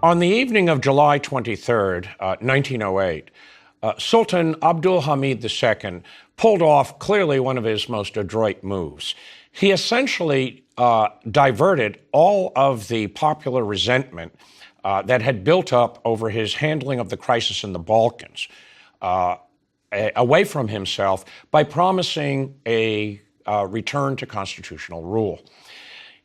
On the evening of July 23rd, 1908, Sultan Abdul Hamid II pulled off clearly one of his most adroit moves. He essentially diverted all of the popular resentment that had built up over his handling of the crisis in the Balkans away from himself by promising a return to constitutional rule.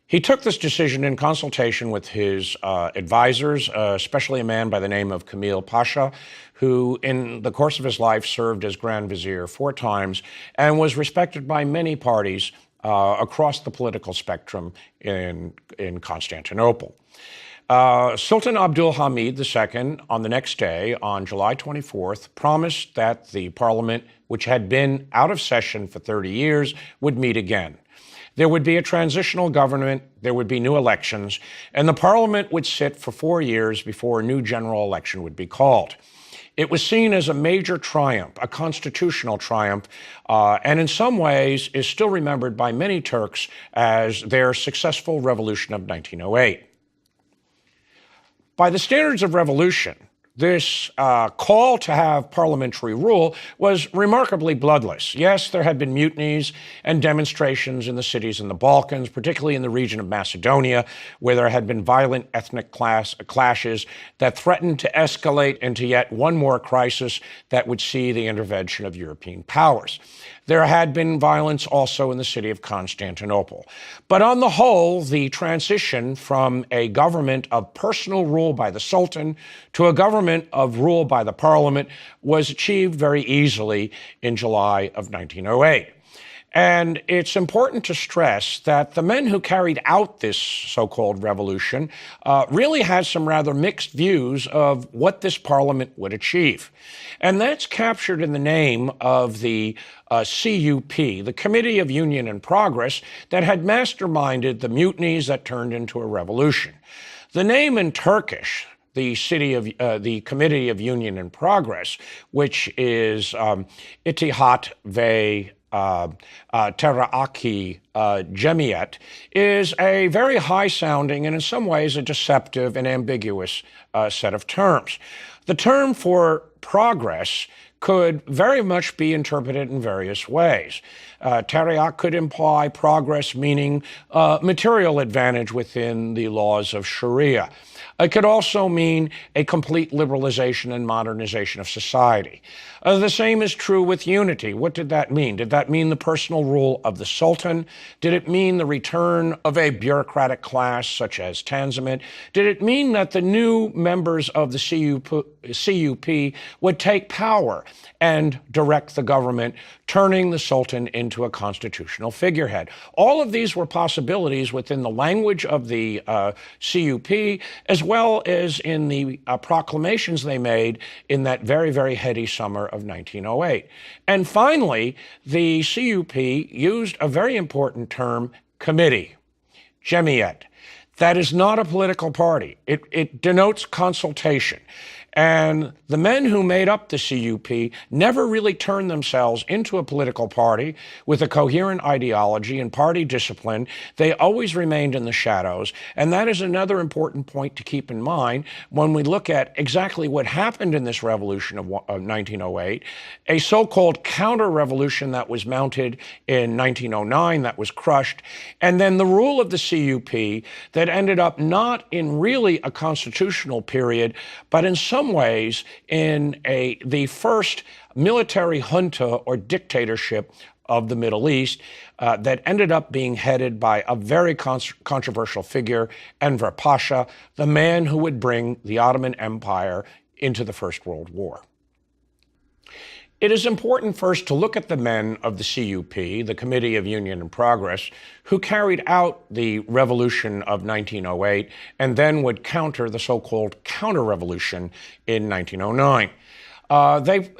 He took this decision in consultation with his advisors, especially a man by the name of Camille Pasha, who in the course of his life served as Grand Vizier 4 times and was respected by many parties across the political spectrum in Constantinople. Sultan Abdul Hamid II, on the next day, on July 24th, promised that the parliament, which had been out of session for 30 years, would meet again. There would be a transitional government, there would be new elections, and the parliament would sit for 4 years before a new general election would be called. It was seen as a major triumph, a constitutional triumph, and in some ways is still remembered by many Turks as their successful revolution of 1908. By the standards of revolution, this call to have parliamentary rule was remarkably bloodless. Yes, there had been mutinies and demonstrations in the cities in the Balkans, particularly in the region of Macedonia, where there had been violent ethnic clashes that threatened to escalate into yet one more crisis that would see the intervention of European powers. There had been violence also in the city of Constantinople. But on the whole, the transition from a government of personal rule by the Sultan to a government of rule by the parliament was achieved very easily in July of 1908. And it's important to stress that the men who carried out this so-called revolution really had some rather mixed views of what this parliament would achieve. And that's captured in the name of the CUP, the Committee of Union and Progress, that had masterminded the mutinies that turned into a revolution. The name in Turkish, the Committee of Union and Progress, which is İttihat ve Terakki Cemiyet, is a very high-sounding and in some ways a deceptive and ambiguous set of terms. The term for progress could very much be interpreted in various ways. Terakki could imply progress meaning material advantage within the laws of Sharia. It could also mean a complete liberalization and modernization of society. The same is true with unity. What did that mean? Did that mean the personal rule of the Sultan? Did it mean the return of a bureaucratic class such as Tanzimat? Did it mean that the new members of the CUP would take power and direct the government, turning the Sultan into a constitutional figurehead? All of these were possibilities within the language of the CUP, as well as in the proclamations they made in that very, very heady summer of 1908. And finally, the CUP used a very important term, committee, Cemiyet. That is not a political party. It denotes consultation. And the men who made up the CUP never really turned themselves into a political party with a coherent ideology and party discipline. They always remained in the shadows. And that is another important point to keep in mind when we look at exactly what happened in this revolution of 1908, a so-called counter-revolution that was mounted in 1909 that was crushed, and then the rule of the CUP that ended up not in really a constitutional period, but in some ways in the first military junta or dictatorship of the Middle East that ended up being headed by a very controversial figure, Enver Pasha, the man who would bring the Ottoman Empire into the First World War. It is important first to look at the men of the CUP, the Committee of Union and Progress, who carried out the revolution of 1908 and then would counter the so-called counter-revolution in 1909.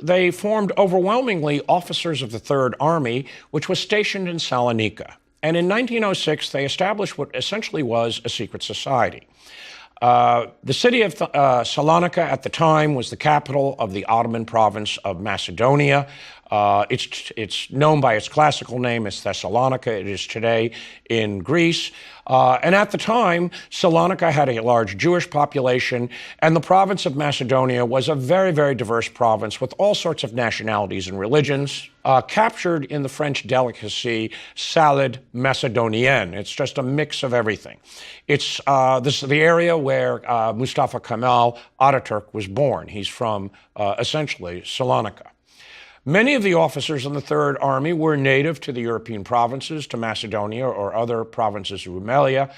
They formed overwhelmingly officers of the Third Army, which was stationed in Salonika. And in 1906, they established what essentially was a secret society. The city of Salonika at the time was the capital of the Ottoman province of Macedonia. It's known by its classical name as Thessalonica. It is today in Greece. And at the time, Salonika had a large Jewish population, and the province of Macedonia was a very, very diverse province with all sorts of nationalities and religions, captured in the French delicacy salad macédonienne. It's just a mix of everything. This is the area where Mustafa Kemal Ataturk was born. He's from, essentially, Salonika. Many of the officers in the Third Army were native to the European provinces, to Macedonia or other provinces of Rumelia.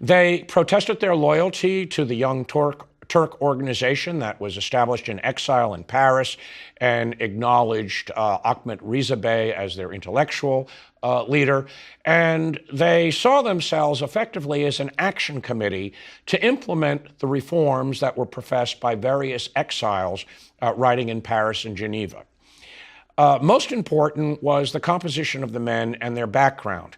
They protested their loyalty to the Young Turk organization that was established in exile in Paris and acknowledged Ahmet Riza Bey as their intellectual leader. And they saw themselves effectively as an action committee to implement the reforms that were professed by various exiles writing in Paris and Geneva. Most important was the composition of the men and their background.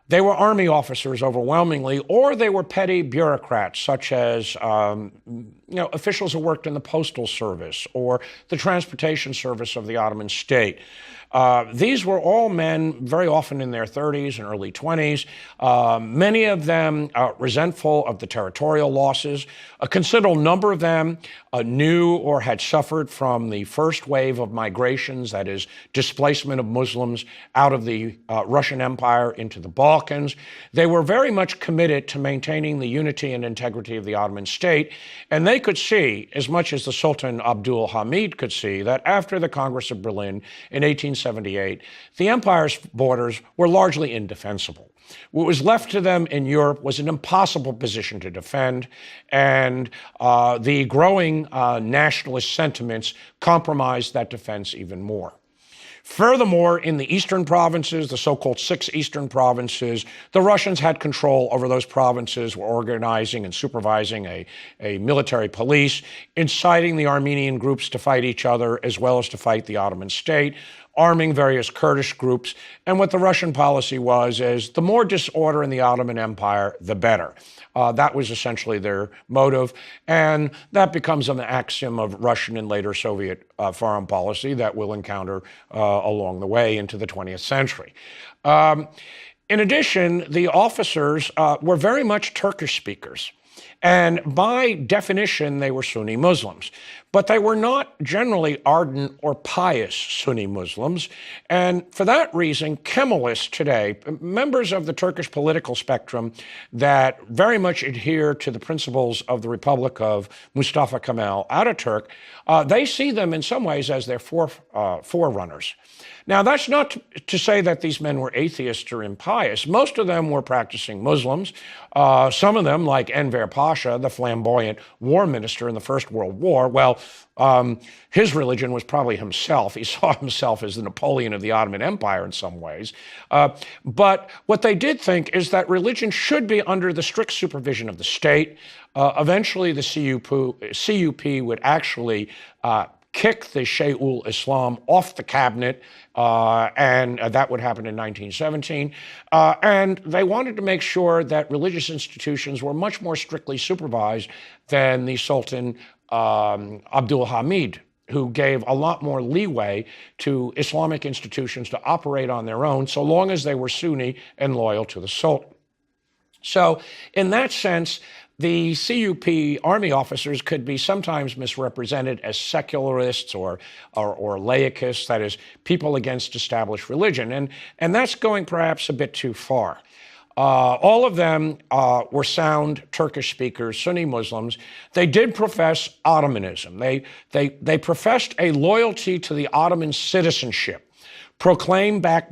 They were army officers overwhelmingly, or they were petty bureaucrats, such as officials who worked in the postal service or the transportation service of the Ottoman state. These were all men, very often in their 30s and early 20s, many of them resentful of the territorial losses. A considerable number of them knew or had suffered from the first wave of migrations, that is, displacement of Muslims out of the Russian Empire into the Balkans. They were very much committed to maintaining the unity and integrity of the Ottoman state, and they could see, as much as the Sultan Abdul Hamid could see, that after the Congress of Berlin in 1878, the empire's borders were largely indefensible. What was left to them in Europe was an impossible position to defend, and the growing nationalist sentiments compromised that defense even more. Furthermore, in the eastern provinces, the so-called 6 eastern provinces, the Russians had control over those provinces, were organizing and supervising a military police, inciting the Armenian groups to fight each other as well as to fight the Ottoman state, arming various Kurdish groups. And what the Russian policy was is the more disorder in the Ottoman Empire, the better. That was essentially their motive, and that becomes an axiom of Russian and later Soviet foreign policy that we'll encounter along the way into the 20th century. In addition, the officers were very much Turkish speakers. And by definition, they were Sunni Muslims. But they were not generally ardent or pious Sunni Muslims. And for that reason, Kemalists today, members of the Turkish political spectrum that very much adhere to the principles of the Republic of Mustafa Kemal Ataturk, they see them in some ways as their forerunners. Now, that's not to say that these men were atheists or impious. Most of them were practicing Muslims. Some of them, like Enver Pasha, the flamboyant war minister in the First World War, well, his religion was probably himself. He saw himself as the Napoleon of the Ottoman Empire in some ways. But what they did think is that religion should be under the strict supervision of the state. Eventually, the CUP would actually kick the Shaykhul Islam off the cabinet, and that would happen in 1917. And they wanted to make sure that religious institutions were much more strictly supervised than the Sultan Abdul Hamid, who gave a lot more leeway to Islamic institutions to operate on their own, so long as they were Sunni and loyal to the Sultan. So in that sense, the CUP army officers could be sometimes misrepresented as secularists or laicists, that is, people against established religion. And that's going perhaps a bit too far. All of them were sound Turkish speakers, Sunni Muslims. They did profess Ottomanism. They professed a loyalty to the Ottoman citizenship, proclaimed back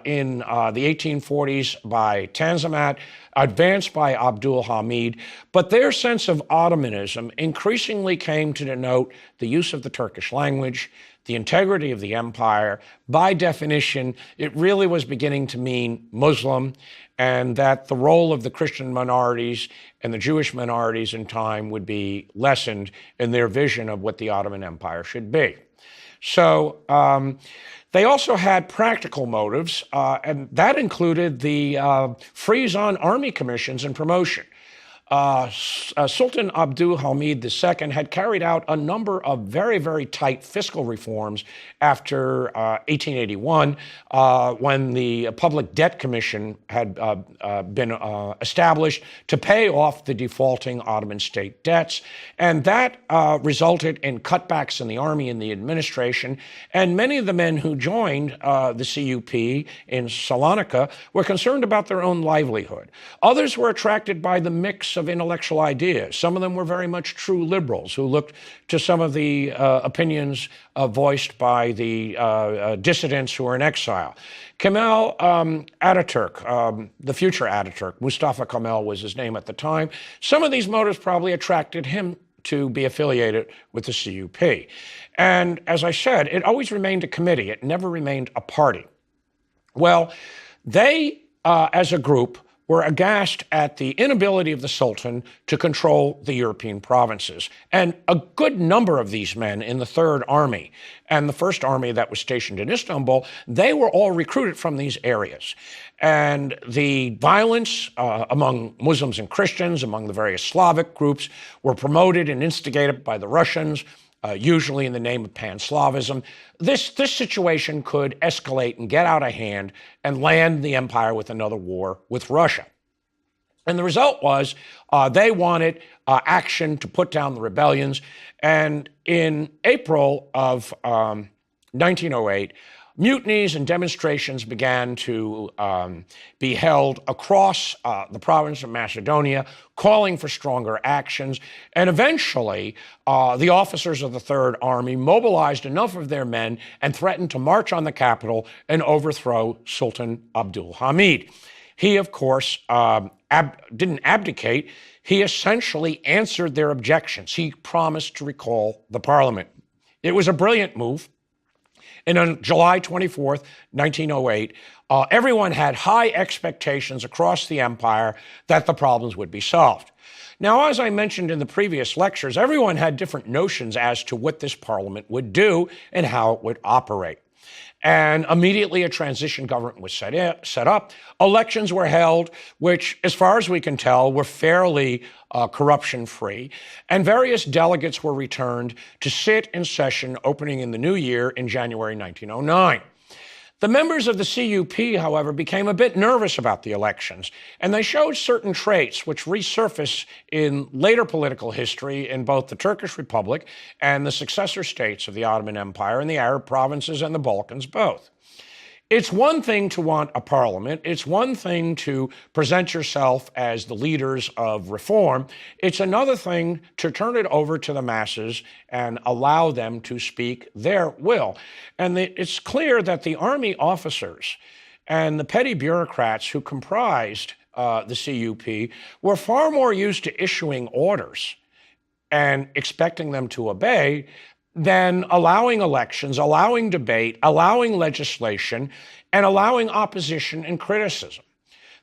in the 1840s by Tanzimat, advanced by Abdul Hamid, but their sense of Ottomanism increasingly came to denote the use of the Turkish language, the integrity of the empire. By definition, it really was beginning to mean Muslim, and that the role of the Christian minorities and the Jewish minorities in time would be lessened in their vision of what the Ottoman Empire should be. So they also had practical motives, and that included the freeze on army commissions and promotion. Sultan Abdul Hamid II had carried out a number of very, very tight fiscal reforms after 1881, when the Public Debt Commission had been established to pay off the defaulting Ottoman state debts. And that resulted in cutbacks in the army and the administration. And many of the men who joined the CUP in Salonika were concerned about their own livelihood. Others were attracted by the mix of intellectual ideas. Some of them were very much true liberals who looked to some of the opinions voiced by the dissidents who were in exile. Kemal Ataturk, the future Ataturk, Mustafa Kemal was his name at the time. Some of these motives probably attracted him to be affiliated with the CUP. And as I said, it always remained a committee. It never remained a party. Well, they, as a group, were aghast at the inability of the Sultan to control the European provinces. And a good number of these men in the Third Army and the First Army that was stationed in Istanbul, they were all recruited from these areas. And the violence among Muslims and Christians, among the various Slavic groups, were promoted and instigated by the Russians, usually in the name of Pan-Slavism. This situation could escalate and get out of hand and land the empire with another war with Russia. And the result was they wanted action to put down the rebellions. And in April of 1908, mutinies and demonstrations began to be held across the province of Macedonia, calling for stronger actions. And eventually, the officers of the Third Army mobilized enough of their men and threatened to march on the capital and overthrow Sultan Abdul Hamid. He, of course, didn't abdicate. He essentially answered their objections. He promised to recall the parliament. It was a brilliant move. And on July 24th, 1908, everyone had high expectations across the empire that the problems would be solved. Now, as I mentioned in the previous lectures, everyone had different notions as to what this parliament would do and how it would operate. And immediately a transition government was set up. Elections were held, which, as far as we can tell, were fairly corruption-free. And various delegates were returned to sit in session opening in the new year in January 1909. The members of the CUP, however, became a bit nervous about the elections, and they showed certain traits which resurface in later political history in both the Turkish Republic and the successor states of the Ottoman Empire and the Arab provinces and the Balkans both. It's one thing to want a parliament. It's one thing to present yourself as the leaders of reform. It's another thing to turn it over to the masses and allow them to speak their will. And it's clear that the army officers and the petty bureaucrats who comprised the CUP were far more used to issuing orders and expecting them to obey than allowing elections, allowing debate, allowing legislation, and allowing opposition and criticism.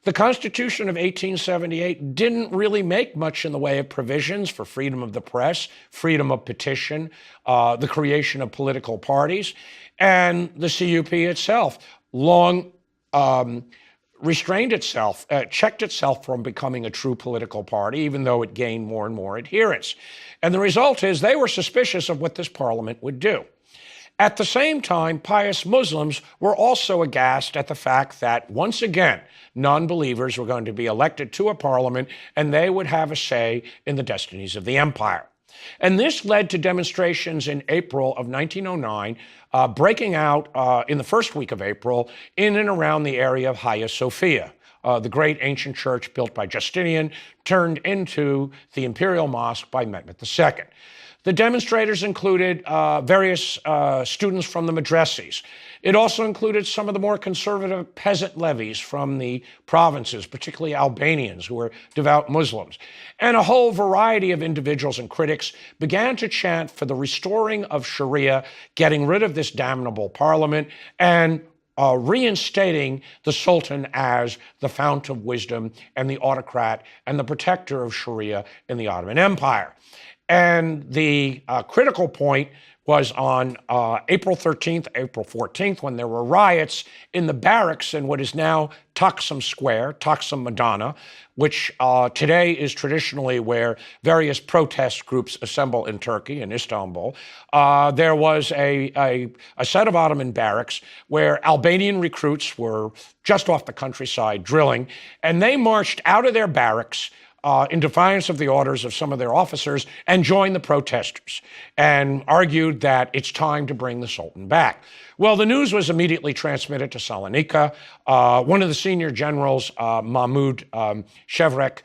The Constitution of 1878 didn't really make much in the way of provisions for freedom of the press, freedom of petition, the creation of political parties, and the CUP itself long restrained itself, checked itself from becoming a true political party, even though it gained more and more adherents. And the result is they were suspicious of what this parliament would do. At the same time, pious Muslims were also aghast at the fact that, once again, non-believers were going to be elected to a parliament and they would have a say in the destinies of the empire. And this led to demonstrations in April of 1909, breaking out in the first week of April in and around the area of Hagia Sophia, the great ancient church built by Justinian, turned into the imperial mosque by Mehmed II. The demonstrators included various students from the madrasas. It also included some of the more conservative peasant levies from the provinces, particularly Albanians who were devout Muslims. And a whole variety of individuals and critics began to chant for the restoring of Sharia, getting rid of this damnable parliament, and reinstating the Sultan as the fount of wisdom and the autocrat and the protector of Sharia in the Ottoman Empire. And the critical point was on April 13th, April 14th, when there were riots in the barracks in what is now Taksim Square, Taksim Madana, which today is traditionally where various protest groups assemble in Turkey, in Istanbul. There was a set of Ottoman barracks where Albanian recruits were just off the countryside drilling, and they marched out of their barracks in defiance of the orders of some of their officers, and joined the protesters and argued that it's time to bring the Sultan back. Well, the news was immediately transmitted to Salonika. One of the senior generals, Mahmud Shevrek,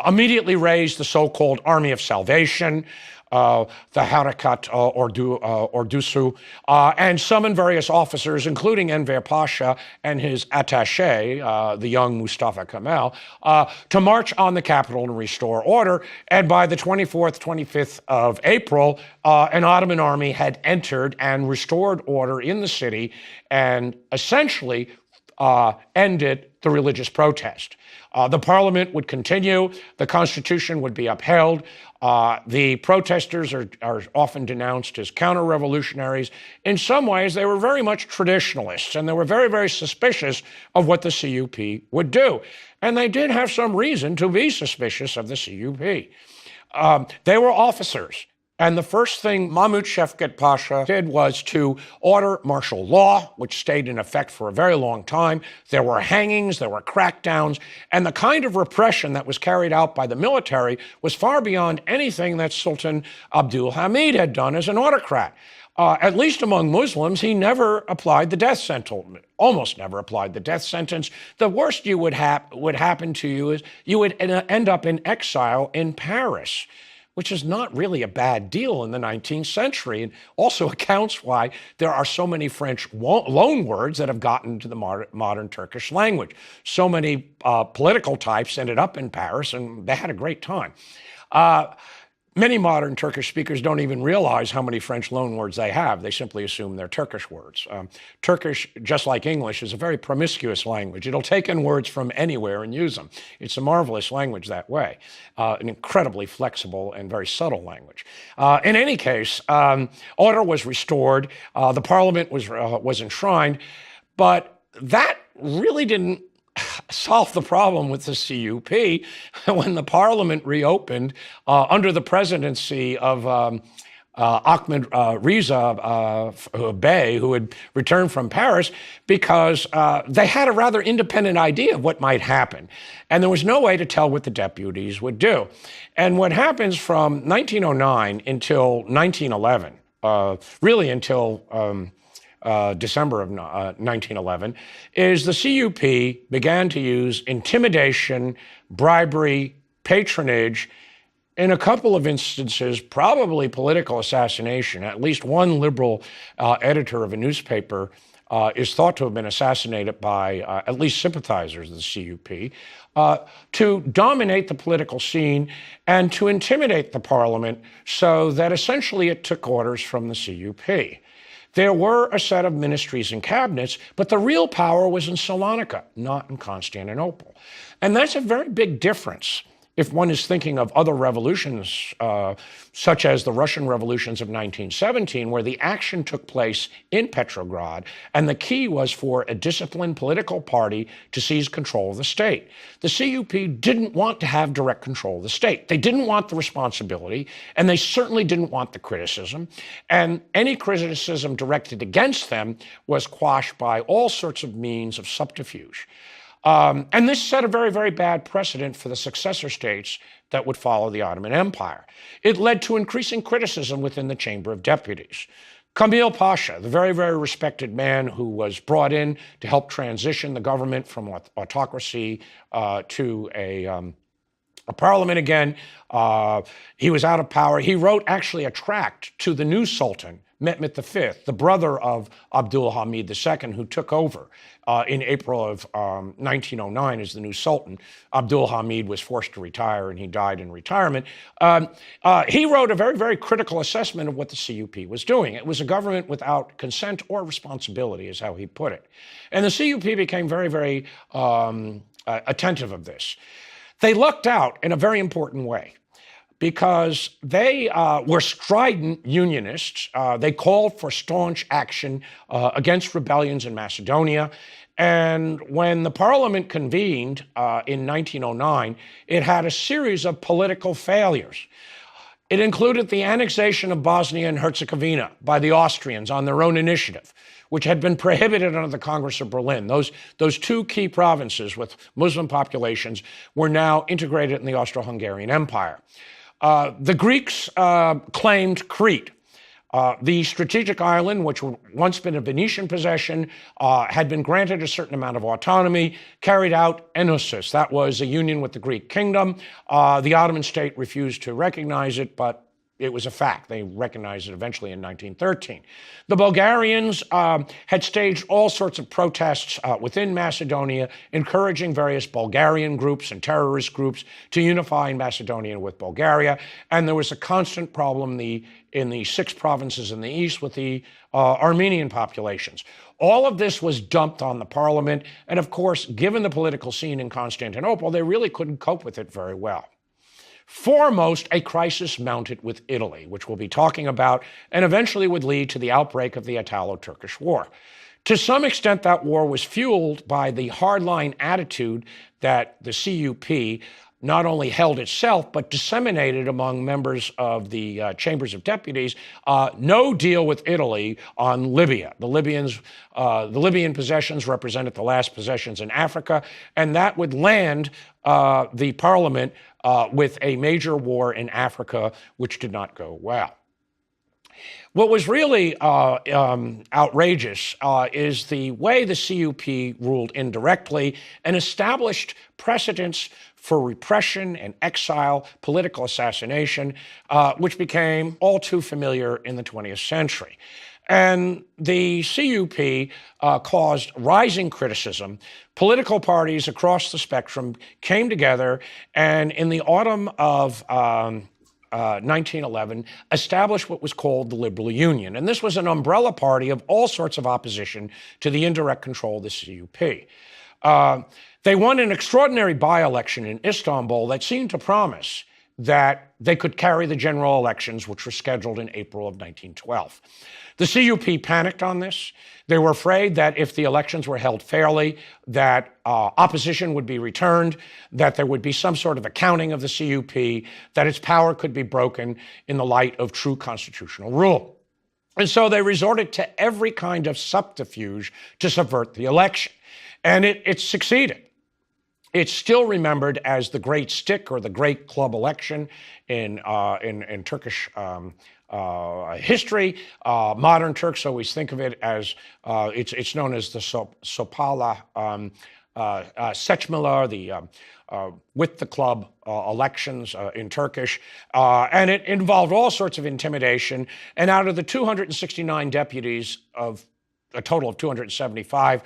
immediately raised the so-called Army of Salvation, the Harakat Ordusu, and summoned various officers, including Enver Pasha and his attaché, the young Mustafa Kemal, to march on the capital and restore order. And by the 24th, 25th of April, an Ottoman army had entered and restored order in the city and essentially ended the religious protest. The parliament would continue. The constitution would be upheld. The protesters are often denounced as counter-revolutionaries. In some ways, they were very much traditionalists, and they were very, very suspicious of what the CUP would do. And they did have some reason to be suspicious of the CUP. They were officers. And the first thing Mahmud Shevket Pasha did was to order martial law, which stayed in effect for a very long time. There were hangings, there were crackdowns, and the kind of repression that was carried out by the military was far beyond anything that Sultan Abdul Hamid had done as an autocrat. At least among Muslims, he never applied the death sentence, almost never applied the death sentence. The worst would happen to you is you would end up in exile in Paris, which is not really a bad deal in the 19th century, and also accounts why there are so many French loan words that have gotten to the modern Turkish language. So many political types ended up in Paris, and they had a great time. Many modern Turkish speakers don't even realize how many French loanwords they have. They simply assume they're Turkish words. Turkish, just like English, is a very promiscuous language. It'll take in words from anywhere and use them. It's a marvelous language that way, an incredibly flexible and very subtle language. In any case, order was restored. The parliament was enshrined, but that really didn't solve the problem with the CUP. When the parliament reopened under the presidency of Ahmed Reza Bey, who had returned from Paris, because they had a rather independent idea of what might happen. And there was no way to tell what the deputies would do. And what happens from 1909 until 1911, really until December of 1911, is the CUP began to use intimidation, bribery, patronage, in a couple of instances, probably political assassination. At least one liberal editor of a newspaper is thought to have been assassinated by at least sympathizers of the CUP, to dominate the political scene and to intimidate the parliament so that essentially it took orders from the CUP. There were a set of ministries and cabinets, but the real power was in Salonika, not in Constantinople. And that's a very big difference if one is thinking of other revolutions, such as the Russian revolutions of 1917, where the action took place in Petrograd, and the key was for a disciplined political party to seize control of the state. The CUP didn't want to have direct control of the state. They didn't want the responsibility, and they certainly didn't want the criticism. And any criticism directed against them was quashed by all sorts of means of subterfuge. And this set a very, very bad precedent for the successor states that would follow the Ottoman Empire. It led to increasing criticism within the Chamber of Deputies. Kamil Pasha, the very, very respected man who was brought in to help transition the government from autocracy to a parliament again, he was out of power. He wrote actually a tract to the new Sultan, Mehmet V, the brother of Abdul Hamid II, who took over in April of 1909 as the new Sultan. Abdul Hamid was forced to retire, and he died in retirement. He wrote a very, very critical assessment of what the CUP was doing. It was a government without consent or responsibility, is how he put it. And the CUP became very, very attentive of this. They lucked out in a very important way. because they were strident unionists. They called for staunch action against rebellions in Macedonia. And when the parliament convened in 1909, it had a series of political failures. It included the annexation of Bosnia and Herzegovina by the Austrians on their own initiative, which had been prohibited under the Congress of Berlin. Those two key provinces with Muslim populations were now integrated in the Austro-Hungarian Empire. The Greeks claimed Crete. The strategic island, which had once been a Venetian possession, had been granted a certain amount of autonomy, carried out enosis. That was a union with the Greek kingdom. The Ottoman state refused to recognize it, but it was a fact. They recognized it eventually in 1913. The Bulgarians had staged all sorts of protests within Macedonia, encouraging various Bulgarian groups and terrorist groups to unify Macedonia with Bulgaria. And there was a constant problem in the 6 provinces in the east with the Armenian populations. All of this was dumped on the parliament. And of course, given the political scene in Constantinople, they really couldn't cope with it very well. Foremost, a crisis mounted with Italy, which we'll be talking about, and eventually would lead to the outbreak of the Italo-Turkish War. To some extent, that war was fueled by the hardline attitude that the CUP not only held itself, but disseminated among members of the Chambers of Deputies, no deal with Italy on Libya. The Libyan possessions represented the last possessions in Africa, and that would land the parliament with a major war in Africa, which did not go well. What was really outrageous is the way the CUP ruled indirectly and established precedents for repression and exile, political assassination, which became all too familiar in the 20th century. And the CUP caused rising criticism. Political parties across the spectrum came together and in the autumn of 1911 established what was called the Liberal Union. And this was an umbrella party of all sorts of opposition to the indirect control of the CUP. They won an extraordinary by-election in Istanbul that seemed to promise that they could carry the general elections, which were scheduled in April of 1912. The CUP panicked on this. They were afraid that if the elections were held fairly, that opposition would be returned, that there would be some sort of accounting of the CUP, that its power could be broken in the light of true constitutional rule. And so they resorted to every kind of subterfuge to subvert the election. And it succeeded. It's still remembered as the Great Stick or the Great Club election in Turkish history. Modern Turks always think of it as, it's known as the Sopala Seçmeler, with the club elections in Turkish. And it involved all sorts of intimidation. And out of the 269 deputies of a total of 275,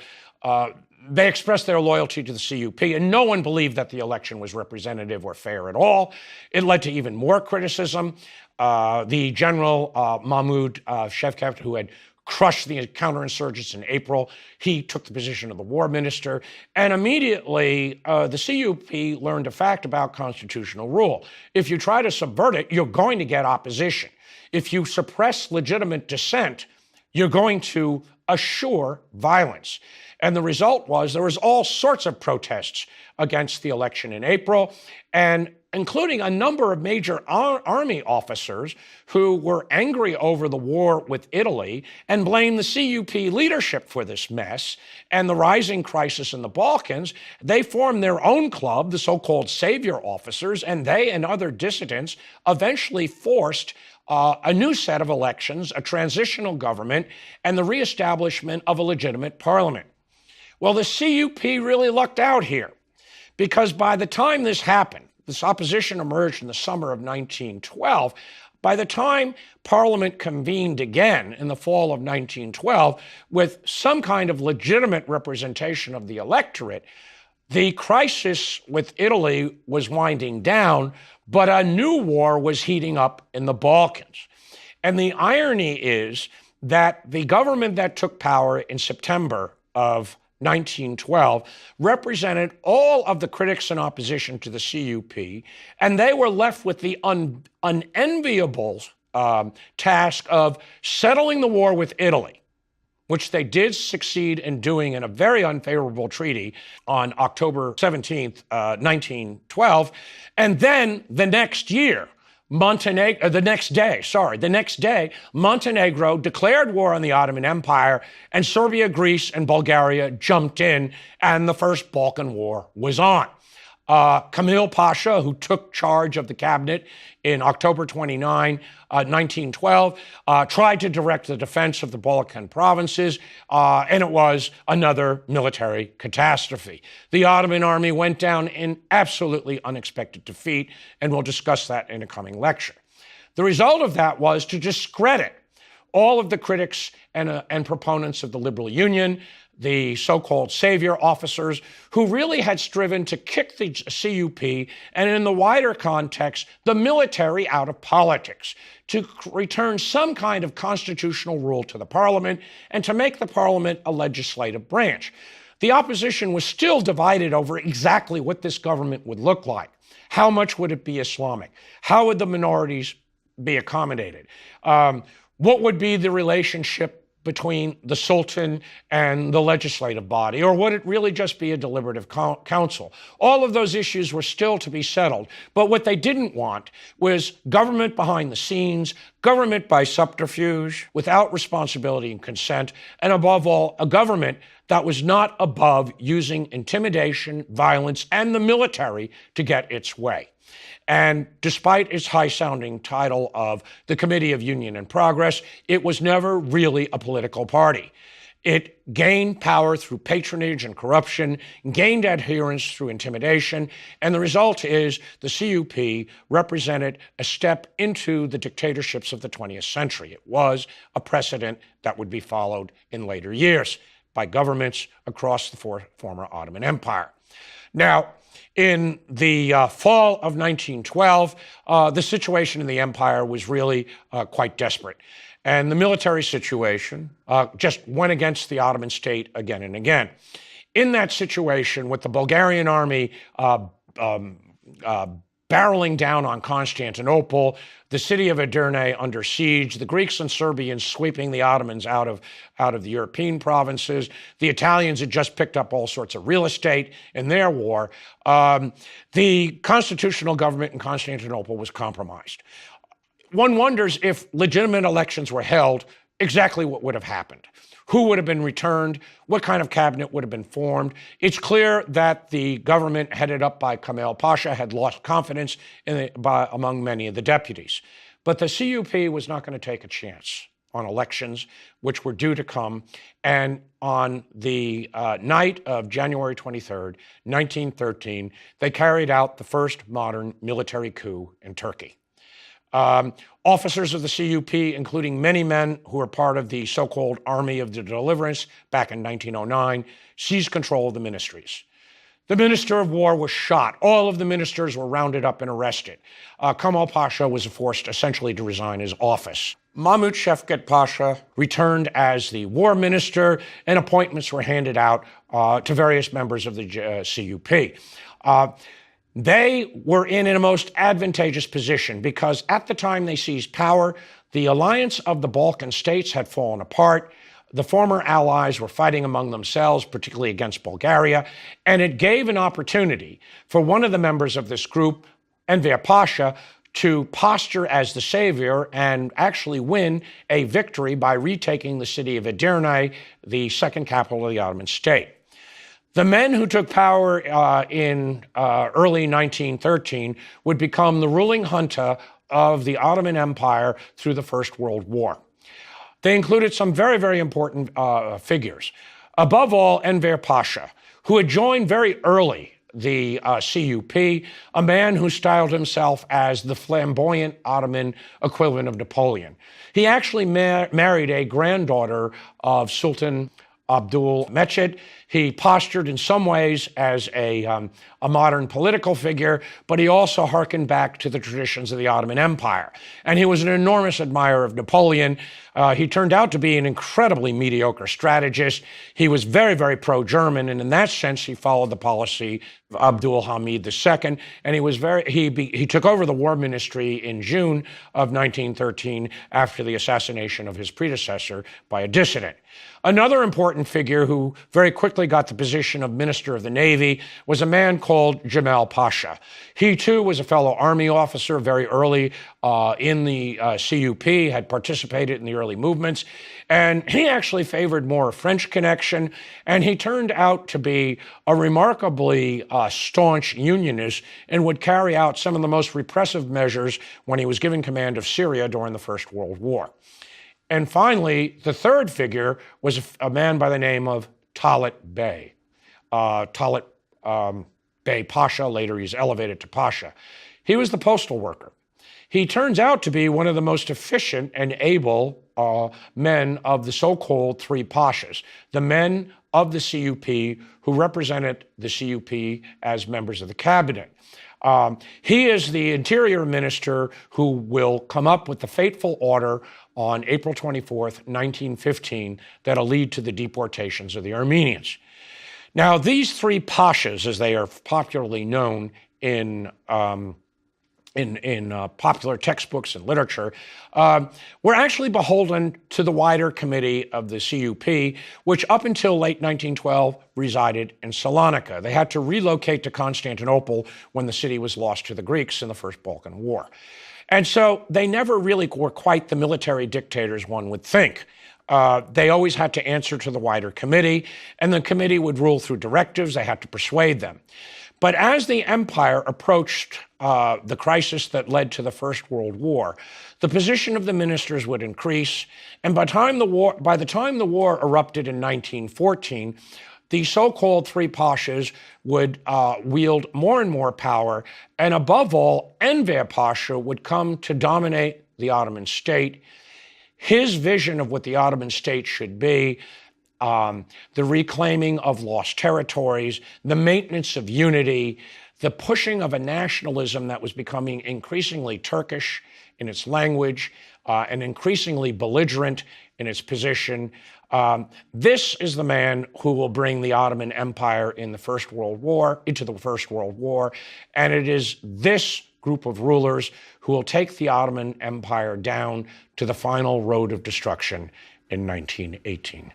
they expressed their loyalty to the CUP, and no one believed that the election was representative or fair at all. It led to even more criticism. The general Mahmud Shevket, who had crushed the counterinsurgents in April, he took the position of the war minister. And immediately, the CUP learned a fact about constitutional rule. If you try to subvert it, you're going to get opposition. If you suppress legitimate dissent, you're going to assure violence. And the result was there was all sorts of protests against the election in April, and including a number of major army officers who were angry over the war with Italy and blamed the CUP leadership for this mess and the rising crisis in the Balkans. They formed their own club, the so-called Savior Officers, and they and other dissidents eventually forced a new set of elections, a transitional government, and the reestablishment of a legitimate parliament. Well, the CUP really lucked out here, because by the time this happened, this opposition emerged in the summer of 1912. By the time Parliament convened again in the fall of 1912 with some kind of legitimate representation of the electorate, the crisis with Italy was winding down, but a new war was heating up in the Balkans. And the irony is that the government that took power in September of 1912, represented all of the critics in opposition to the CUP, and they were left with the unenviable task of settling the war with Italy, which they did succeed in doing in a very unfavorable treaty on October 17th, 1912. And then the next day, Montenegro declared war on the Ottoman Empire, and Serbia, Greece, and Bulgaria jumped in, and the First Balkan War was on. Kamil Pasha, who took charge of the cabinet in October 29, 1912, tried to direct the defense of the Balkan provinces, and it was another military catastrophe. The Ottoman army went down in absolutely unexpected defeat, and we'll discuss that in a coming lecture. The result of that was to discredit all of the critics and proponents of the liberal union, the so-called savior officers, who really had striven to kick the CUP and, in the wider context, the military out of politics, to return some kind of constitutional rule to the parliament and to make the parliament a legislative branch. The opposition was still divided over exactly what this government would look like. How much would it be Islamic? How would the minorities be accommodated? What would be the relationship between the Sultan and the legislative body, or would it really just be a deliberative council? All of those issues were still to be settled, but what they didn't want was government behind the scenes, government by subterfuge, without responsibility and consent, and above all, a government that was not above using intimidation, violence, and the military to get its way. And despite its high-sounding title of the Committee of Union and Progress, it was never really a political party. It gained power through patronage and corruption, gained adherents through intimidation, and the result is the CUP represented a step into the dictatorships of the 20th century. It was a precedent that would be followed in later years by governments across the former Ottoman Empire. Now, in the fall of 1912, the situation in the empire was really quite desperate. And the military situation just went against the Ottoman state again and again. In that situation, with the Bulgarian army barreling down on Constantinople, the city of Edirne under siege, the Greeks and Serbians sweeping the Ottomans out of the European provinces, the Italians had just picked up all sorts of real estate in their war, the constitutional government in Constantinople was compromised. One wonders if legitimate elections were held, exactly what would have happened. Who would have been returned? What kind of cabinet would have been formed? It's clear that the government headed up by Kamil Pasha had lost confidence among many of the deputies. But the CUP was not going to take a chance on elections, which were due to come. And on the night of January 23rd, 1913, they carried out the first modern military coup in Turkey. Officers of the CUP, including many men who were part of the so-called Army of the Deliverance back in 1909, seized control of the ministries. The Minister of War was shot. All of the ministers were rounded up and arrested. Kemal Pasha was forced essentially to resign his office. Mahmut Şevket Pasha returned as the war minister, and appointments were handed out to various members of the CUP. They were in a most advantageous position because at the time they seized power, the alliance of the Balkan states had fallen apart. The former allies were fighting among themselves, particularly against Bulgaria, and it gave an opportunity for one of the members of this group, Enver Pasha, to posture as the savior and actually win a victory by retaking the city of Edirne, the second capital of the Ottoman state. The men who took power in early 1913 would become the ruling junta of the Ottoman Empire through the First World War. They included some very, very important figures. Above all, Enver Pasha, who had joined very early the CUP, a man who styled himself as the flamboyant Ottoman equivalent of Napoleon. He actually married a granddaughter of Sultan Abdul Mecid. He postured in some ways as a modern political figure, but he also harkened back to the traditions of the Ottoman Empire. And he was an enormous admirer of Napoleon. He turned out to be an incredibly mediocre strategist. He was very, very pro-German, and in that sense, he followed the policy of Abdul Hamid II. And he took over the war ministry in June of 1913 after the assassination of his predecessor by a dissident. Another important figure who very quickly got the position of Minister of the Navy was a man called Jamal Pasha. He too was a fellow army officer very early in the CUP, had participated in the early movements, and he actually favored more a French connection, and he turned out to be a remarkably staunch unionist and would carry out some of the most repressive measures when he was given command of Syria during the First World War. And finally, the third figure was a man by the name of Talat Bey. Talat Bey Pasha, later he's elevated to Pasha. He was the postal worker. He turns out to be one of the most efficient and able men of the so-called three Pashas, the men of the CUP who represented the CUP as members of the cabinet. He is the interior minister who will come up with the fateful order on April 24th, 1915, that'll lead to the deportations of the Armenians. Now, these three pashas, as they are popularly known in popular textbooks and literature, were actually beholden to the wider committee of the CUP, which up until late 1912 resided in Salonika. They had to relocate to Constantinople when the city was lost to the Greeks in the First Balkan War. And so they never really were quite the military dictators one would think. They always had to answer to the wider committee, and the committee would rule through directives. They had to persuade them. But as the empire approached the crisis that led to the First World War, the position of the ministers would increase, and by the time the war erupted in 1914, the so-called three pashas would wield more and more power, and above all, Enver Pasha would come to dominate the Ottoman state. His vision of what the Ottoman state should be, the reclaiming of lost territories, the maintenance of unity, the pushing of a nationalism that was becoming increasingly Turkish in its language and increasingly belligerent in its position. This is the man who will bring the Ottoman Empire into the First World War, and it is this group of rulers who will take the Ottoman Empire down to the final road of destruction in 1918.